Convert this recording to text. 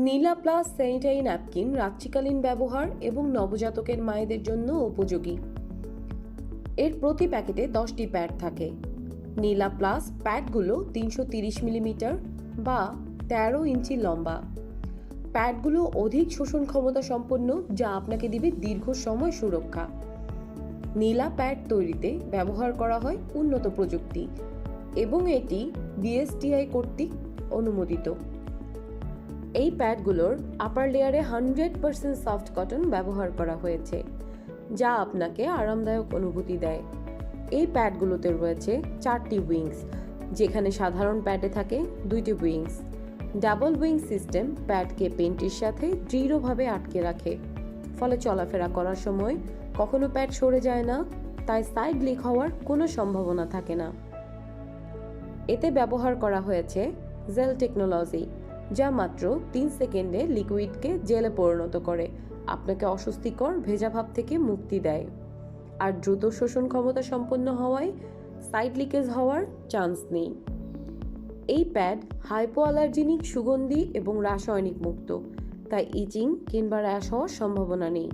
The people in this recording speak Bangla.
নীলা প্লাস স্যানিটারি ন্যাপকিন রাত্রিকালীন ব্যবহার এবং নবজাতকের মায়েদের জন্য উপযোগী। এর প্রতি প্যাকেটে 10টি প্যাড থাকে। নীলা প্লাস প্যাডগুলো 330 মিলিমিটার বা 13 ইঞ্চি লম্বা। প্যাডগুলো অধিক শোষণ ক্ষমতা সম্পন্ন, যা আপনাকে দিবে দীর্ঘ সময় সুরক্ষা। নীলা প্যাড তৈরিতে ব্যবহার করা হয় উন্নত প্রযুক্তি এবং এটি বিএসটিআই কর্তৃক অনুমোদিত। এই প্যাডগুলোর আপার লেয়ারে 100% সফট কটন ব্যবহার করা হয়েছে, যা আপনাকে আরামদায়ক অনুভূতি দেয়। এই প্যাডগুলোতে রয়েছে 4টি উইংস, যেখানে সাধারণ প্যাডে থাকে 2টি উইংস। ডাবল উইং সিস্টেম প্যাডকে পেন্টির সাথে দৃঢ়ভাবে আটকে রাখে, ফলে চলাফেরা করার সময় কখনো প্যাড সরে যায় না, তাই সাইড লিক হওয়ার কোনো সম্ভাবনা থাকে না। এতে ব্যবহার করা হয়েছে জেল টেকনোলজি, যা মাত্র 3 সেকেন্ডে লিকুইডকে জেলে পরিণত করে আপনাকে অস্বস্তিকর ভেজা ভাব থেকে মুক্তি দেয়। আর দ্রুত শোষণ ক্ষমতা সম্পন্ন হওয়ায় সাইড লিকেজ হওয়ার চান্স নেই। এই প্যাড হাইপোঅ্যালার্জেনিক, সুগন্ধি এবং রাসায়নিক মুক্ত, তাই ইচিং কিংবা র্যাশ হওয়ার সম্ভাবনা নেই।